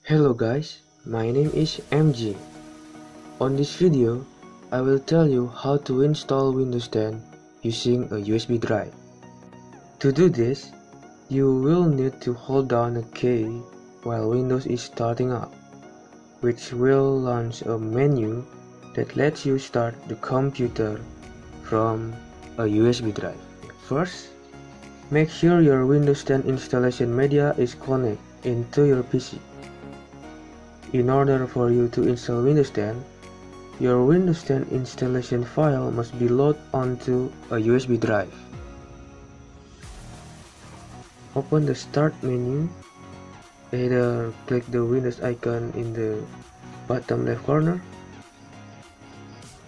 Hello guys, my name is MG. On this video, I will tell you how to install Windows 10 using a USB drive. To do this, you will need to hold down a key while Windows is starting up, which will launch a menu that lets you start the computer from a USB drive. First, make sure your Windows 10 installation media is connected into your PC. In order for you to install Windows 10, your Windows 10 installation file must be loaded onto a USB drive. Open the Start menu, either click the Windows icon in the bottom left corner,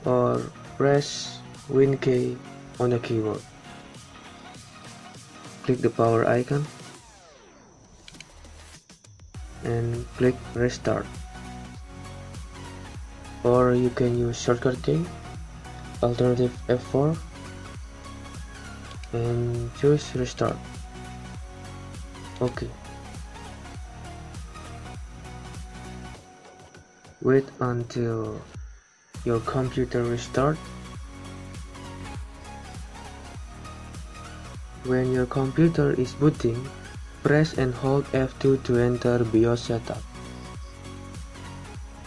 or press Win key on the keyboard. Click the power icon and click Restart. Or you can use shortcut key, alternative F4, and choose Restart. OK. Wait until your computer restart. When your computer is booting, press and hold F2 to enter BIOS setup.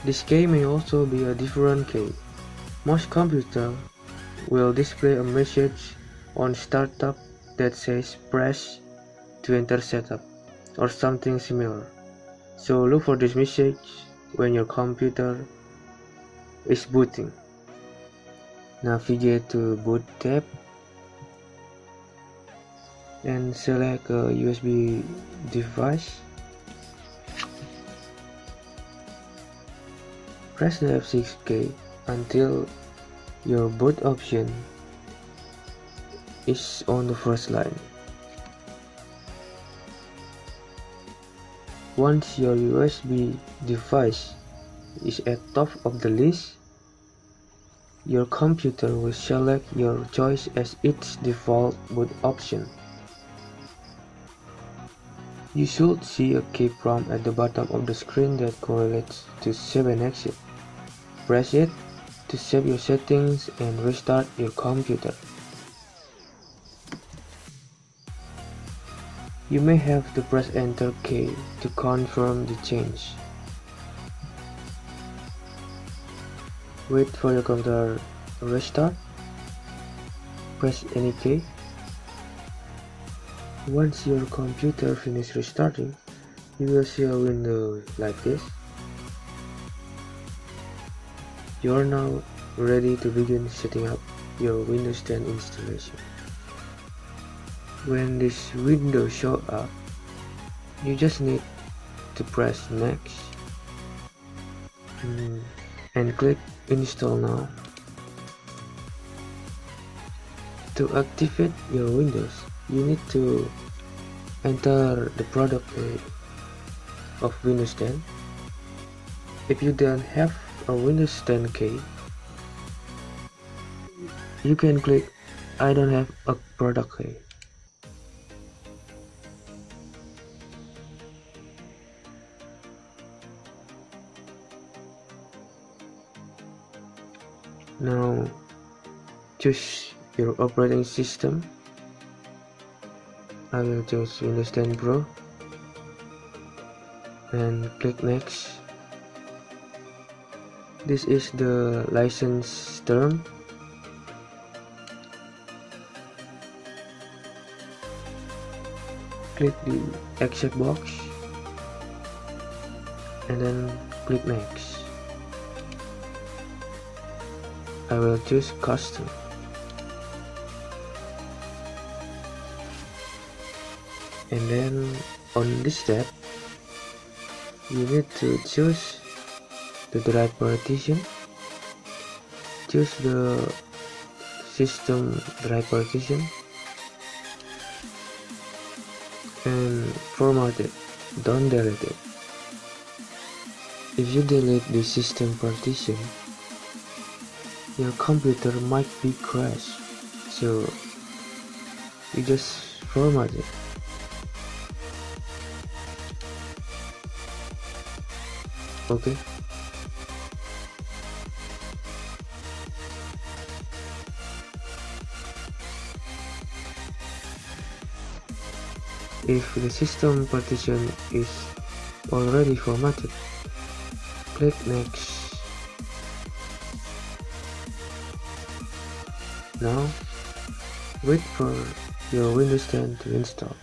This key may also be a different key. Most computers will display a message on startup that says press to enter setup or something similar. So look for this message when your computer is booting. Navigate to Boot tab and select a USB device. Press the F6 key until your boot option is on the first line. Once your USB device is at top of the list, your computer will select your choice as its default boot option. You should see a key prompt at the bottom of the screen that correlates to Save and Exit. Press it to save your settings and restart your computer. You may have to press Enter key to confirm the change. Wait for your computer to restart. Press any key. Once your computer finishes restarting, you will see a window like this. You are now ready to begin setting up your Windows 10 installation. When this window shows up, you just need to press Next and click Install Now. To activate your Windows, you need to enter the product key of Windows 10. If you don't have a Windows 10 key, you can click I don't have a product key. Now choose your operating system. I will choose Windows 10 Pro and click Next. This is the license term. Click the Accept box and then click Next. I will choose Custom. And then on this step, you need to choose the drive partition, choose the system drive partition, and format it, don't delete it. If you delete the system partition, your computer might be crashed, so you just format it. Okay. If the system partition is already formatted, click Next. Now, wait for your Windows 10 to install.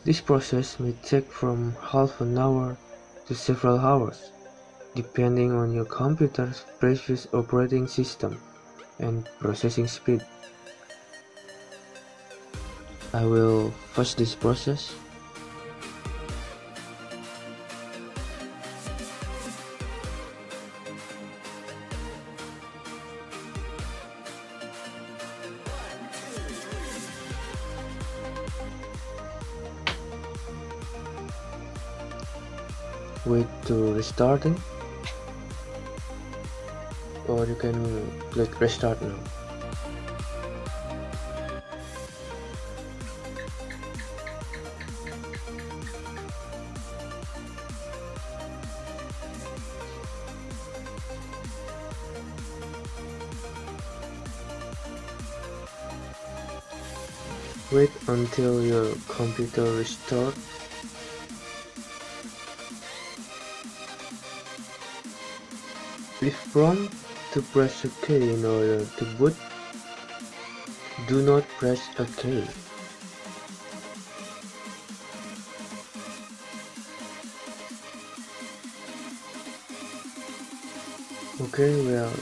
This process may take from half an hour to several hours, depending on your computer's previous operating system and processing speed. I will fast this process. Wait to restarting, or you can click restart now. Wait until your computer restarts. If prompt to press OK in order to boot, do not press OK. Okay, well,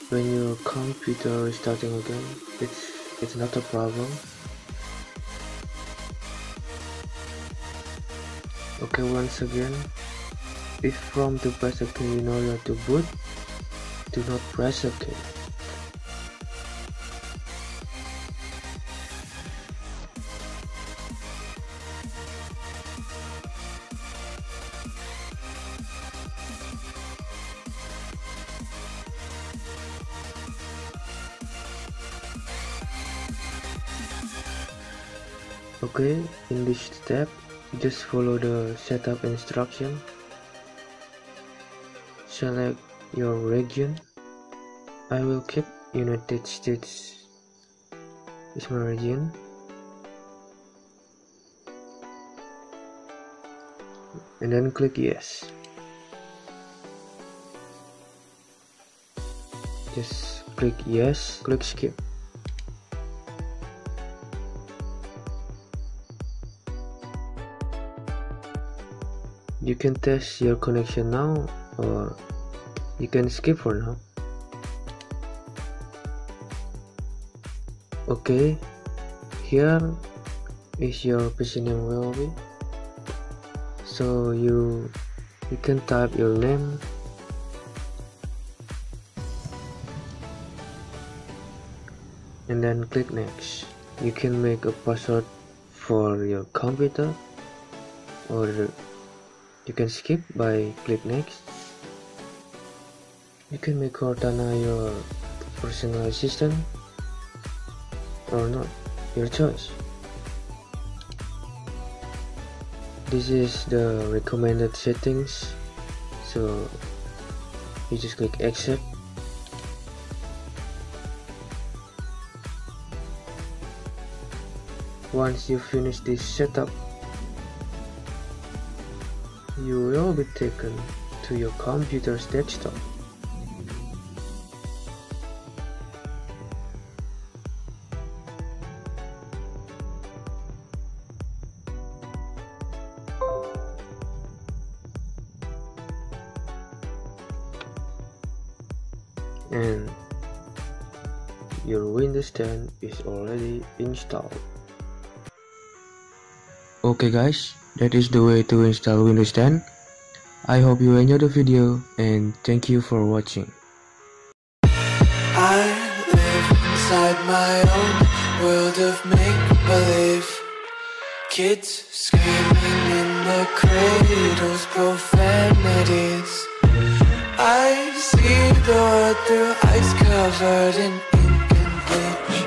when your computer is starting again, it's not a problem. Okay, once again, if prompt to press OK in order to boot, do not press OK. Okay, in this step, just follow the setup instruction. Select your region. I will keep United States as my region. And then click yes. Just click yes, click skip. You can test your connection now, or you can skip for now. Okay, here is your PC name will be. So you can type your name, and then click next. You can make a password for your computer, or you can skip by click next. You can make Cortana your personal assistant or not, your choice. This is the recommended settings, so you just click accept. Once you finish this setup, you will be taken to your computer's desktop. And your Windows 10 is already installed. Okay guys, that is the way to install Windows 10. I hope you enjoyed the video and thank you for watching. I live inside my own world of make-believe. Kids screaming in the cradles, profanities. I see the world through ice covered in ink and bleach.